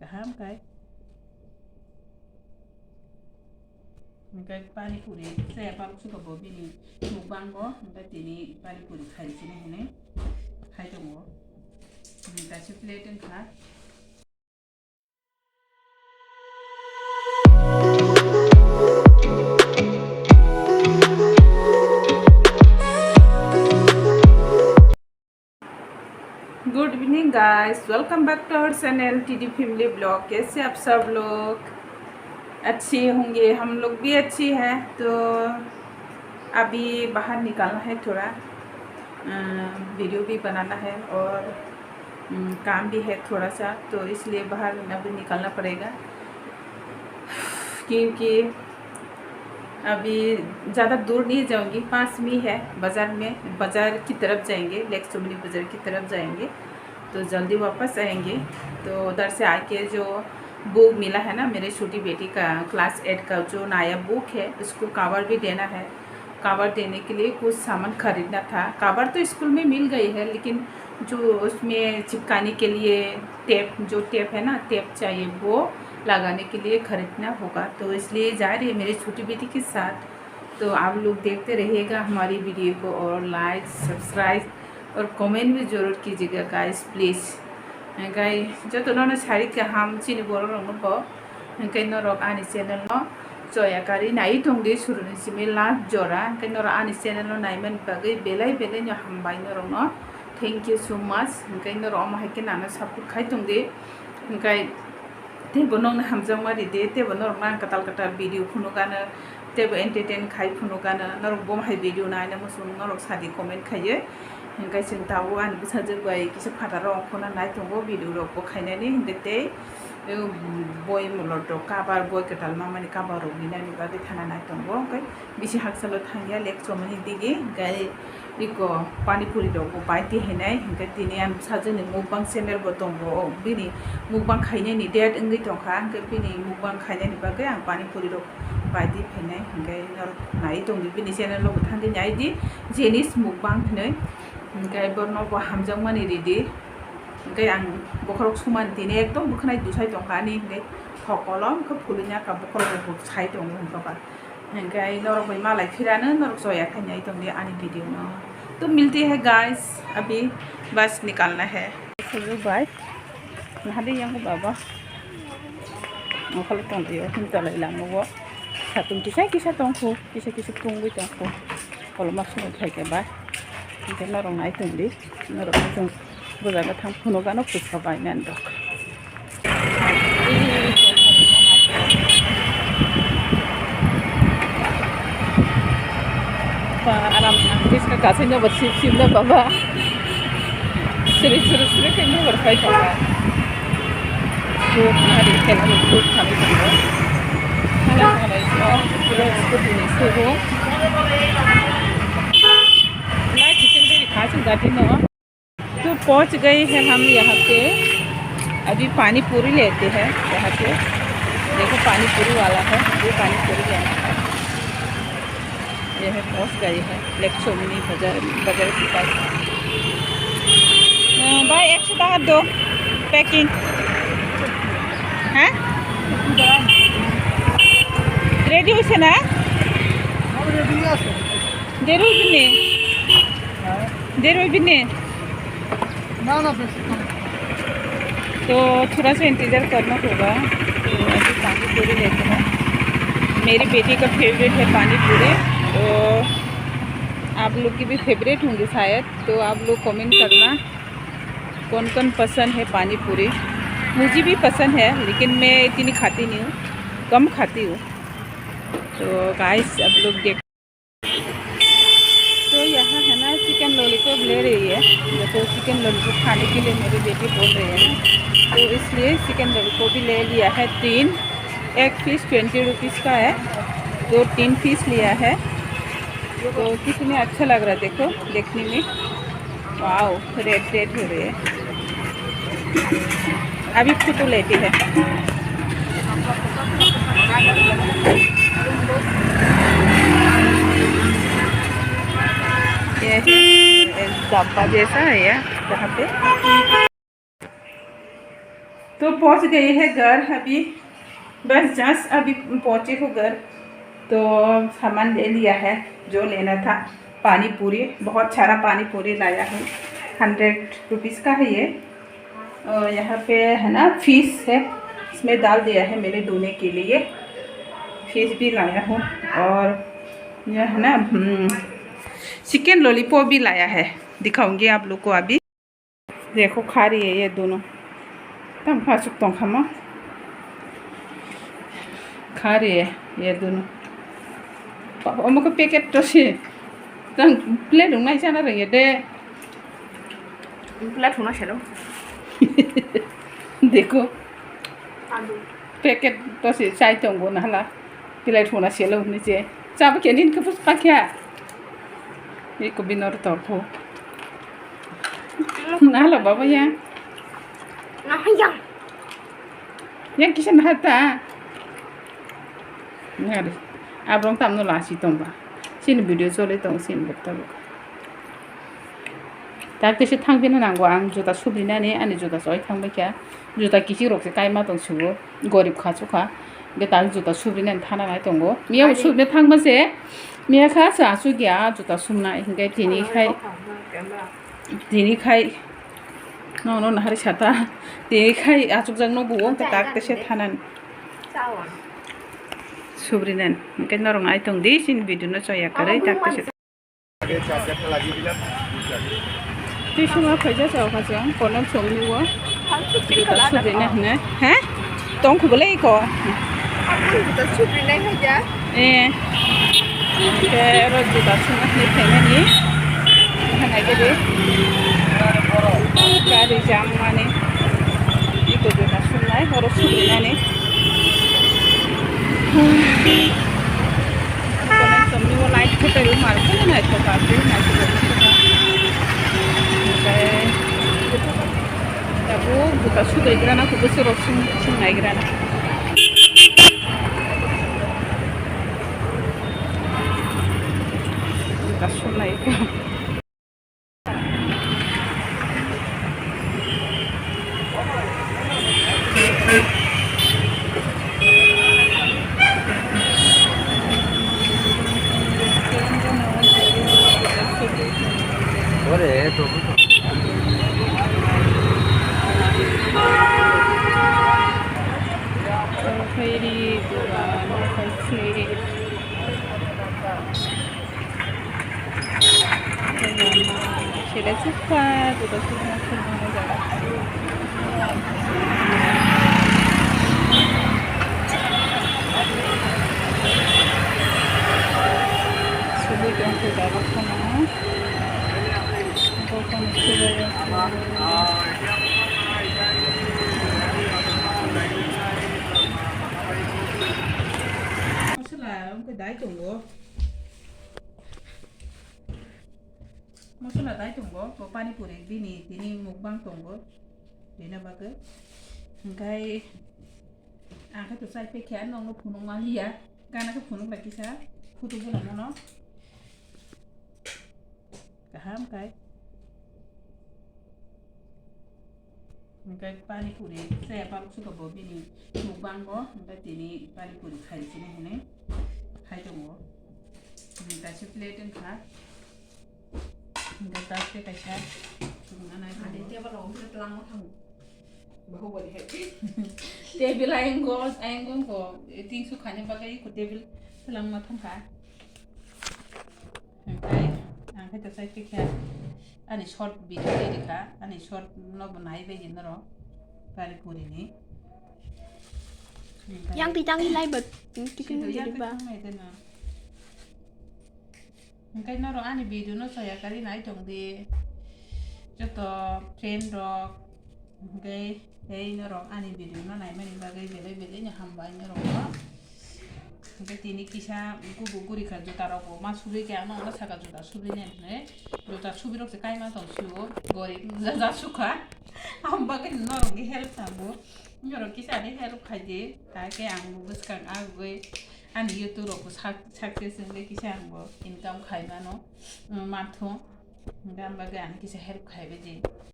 Kaham kai. Kai pani puri saya paru suka bobi ni mukbang bo. Kai tini pani puri khai sini hene. Khai dong bo. Kasih plate and khas. Good evening guys, welcome back to our channel TD family blog. कैसे आप सब लोग अच्छे होंगे, हम लोग भी अच्छी हैं। तो अभी बाहर निकलना है, थोड़ा वीडियो भी बनाना है और काम भी है थोड़ा सा, तो इसलिए बाहर अभी निकलना पड़ेगा क्योंकि अभी ज़्यादा दूर नहीं जाऊंगी, पास में है बाज़ार में, बाज़ार की तरफ जाएंगे, लेक चुमनी बाज़ार की तरफ जाएंगे तो जल्दी वापस आएंगे। तो उधर से आके जो बुक मिला है ना मेरे छोटी बेटी का क्लास 8 का जो नया बुक है, उसको कवर भी देना है। कवर देने के लिए कुछ सामान खरीदना था। कवर तो स्कूल में मिल गई है, लेकिन जो उसमें चिपकाने के लिए टेप, जो टेप है ना, टेप चाहिए, वो लगाने के लिए खरीदना होगा। तो इसलिए जा रही है मेरी छोटी बेटी के साथ। तो आप लोग देखते रहिएगा हमारी वीडियो को और लाइक, सब्सक्राइब और कमेंट भी ज़रूर कीजिएगा गाइस प्लीज़। गाइस जो तो नोनो सारी के हम चीनी बोलो रंगो को कहीं नोरक आनी चैनल नो जोया कारी नाई टोंगे शुरू से में लास्ट जोरा कहीं नोरा आनी चैनल नो नाई मन बगे बेलाई बेलाई नो हम बाई नोरक नो थैंक यू सो मच। कहीं नोरा अमा है के नाना सपोर्ट खाई टोंगे कहीं ते बनों हम जमा रिदे ते बनों रंग कताल कताल वीडियो फुनो गाना ते एंटरटेन खाई फुनो गाना नोरक बम है वीडियो नाई ना मुसुम नोरक सादी कमेंट खाइए हंगाई जों दाउ आन बुसाजोबबाय किसे फादार अंखना नाय दंगो भिडिअ रखबो खायनानै हिंदते बय मुलर काबार बय कटाल मामानि काबार बिनानि बागै थाना नाय दंगो ओमफ्राय बिसि हाकसालो थांगिया लेक्चर मानि दिगे गाय इको पानीपुरी दंगो बायति हैनाय हिंगाय दिनै आन बुसाजोनि मुकबां चेनेल बो दंगो बिनि मुकबां खायनायनि डेट इंगै दंखा ओमफ्राय बिनि मुकबां खायनायनि बागै आं पानीपुरी बायदि फैनाय हिंगाय नाय दंगो बिनि चेनेल लो थांदि नायदि जेनिस मुकबां होनै गाय बरनबो हामजों माने रेडी गाय आं बखरक समान दिने एकदम बुखनाय दुसाय दंखानि गाय हकलम को फुलिना का बखरक साइ दं होनबा गाय नरक भाई मालाय फिरानो नरक जोया खायनाय दं दे आनी वीडियो में। तो मिलते हैं गाइस, अभी बस निकालना है। चलो बाय नहादे यांग बाबा मखल तंग दियो हम तलाई लामो सातुम किसा किसा तंखो किसा किसा तुंगै तंखो कलमा सुनो थाइके बा इनके नरक नाय तुंदि नरक जों बुजागा थां फुनोगानो फुसका बायनान दक आराम किसका कासे न बच्ची सिमना बाबा सिरे के न बरफाई था तो हमारी केला में खूब खाने दंगो खाना खाना इसको पूरा इसको दिने से वो तो पहुंच गए हैं हम यहाँ पे। अभी पानी पूरी लेते हैं यहाँ पे, देखो पानी पूरी वाला है, वो पानी पूरी लेना है। यह पहुंच गए हैं लेक चुमनी बाजार के पास। भाई 100 टाका दो पैकिंग है रेडी हुई ना देर भी नहीं ना तो थोड़ा सा इंतज़ार करना होगा। तो अभी पानी पूरी लेते हैं। मेरी बेटी का फेवरेट है पानी पूरी, तो आप लोग की भी फेवरेट होंगे शायद। तो आप लोग कमेंट करना कौन कौन पसंद है पानी पूरी। मुझे भी पसंद है, लेकिन मैं इतनी खाती नहीं हूँ, कम खाती हूँ। तो गाइस आप लोग देख, तो यहाँ है ना चिकन लॉलीपॉप ले रही है। देखो चिकन लॉलीपॉप खाने के लिए मेरी बेटी बोल रही है ना, तो इसलिए चिकन लॉलीपॉप भी ले लिया है 3। एक पीस 20 रुपीज़ का है, तो 3 पीस लिया है। तो कितने अच्छा लग रहा है देखो देखने में, वाओ रेड हो रही है। अभी फोटो लेती है। ये डब्बा जैसा है यार जहाँ पे तो पहुंच गए हैं घर अभी, बस जस्ट अभी पहुंचे हो घर। तो सामान ले लिया है जो लेना था। पानी पूरी, बहुत सारा पानी पूरी लाया हूँ, 100 रुपीज़ का है ये। और यहाँ पे है ना फिश है, इसमें डाल दिया है मैंने धोने के लिए। फिश भी लाया हूँ, और यह है ना चिकन लॉलीपॉप भी लाया है, दिखाऊंगी आप लोग को अभी। देखो खा रही है ये दोनों, तम खा सकता हूँ खामा, खा रही है ये दोनों। अमुक पैकेट तो से तंग प्लेट उंग नहीं जाना रही है दे प्लेट होना चलो। देखो पैकेट तो से चाय तो वो ना ला प्लेट होना चलो नीचे चाप के नींद के पुष्प का क्या ये को भी नौर तो को ना ला बाबा यहाँ ना yang kisah hata ngari abrong tam no la si tomba sin video chole tong sin betal tak te se thangbina nango ang jota subrina ne ani jota soi thangba kya jota kisi rok se kaima tong sugo gorib kha chukha ge tak jota subrina thana nai tongo miya subne thangba se miya kha sa su gya jota sumna hingai tini khai no no hari sata tini khai achuk jang no buong ta tak te se thanan subrinan cái nó rong ai tong di sin video nó choya kare tak te se ti suma phaja chaw kha chang kono chong ni wo subrinan ne ha tong khu bale ko subrinan haja ke ro juta suma ne thena ni hanai ke de kari jam mane ito juta sumai ro subrinan ne kono somni wo light ko peru mar ko na to ka pe na to tabu buka sudah igrana ku besar opsi sing igrana buka sudah igrana Boleh, tu. Kairi sila suka juga suka semua jalan sudah yang sudah bersama bukan sudah cái đáy trùng của masalah đáy trùng của pani puri bini tini mukbang trùng của để nó bao cái cái tụi sai phải khẽ nó phun nó ngon gì à cái nó phun nó bạch cái sao phun tụi nó cả ham cái pani puri saya paling suka bawa bini mukbang có cái tini pani puri khai sini ini khai trùng của kasih plate yang khá người ta sẽ cái sao chúng này để cho bắt đầu cái lăng nó thằng bahu boleh table ayang go ting su khanya bagai ku table telang matham kha ang khai ta sai pikha ani short video de dikha ani short no banai be jin ro pari puri ni yang pitang ilai bật chicken jadi ba cái nó rồi anh video nó xoay cái này trồng đi cho to trend rồi cái đây nó rồi anh video nó này mình ba cái về lấy nhà hầm bài nó rồi đó cái tini kisah guri kan juta roko mas subi cái nó saka juta subi này juta subi rok sekai mas tong suo gori za suka hầm ba cái nó rồi cái help tambo nó rồi kisah đi help khai đi cái ang bus kan agwe ani YouTube rok success nge kisah ang bo income khai mano matho ngam ba cái anh kisah help khai be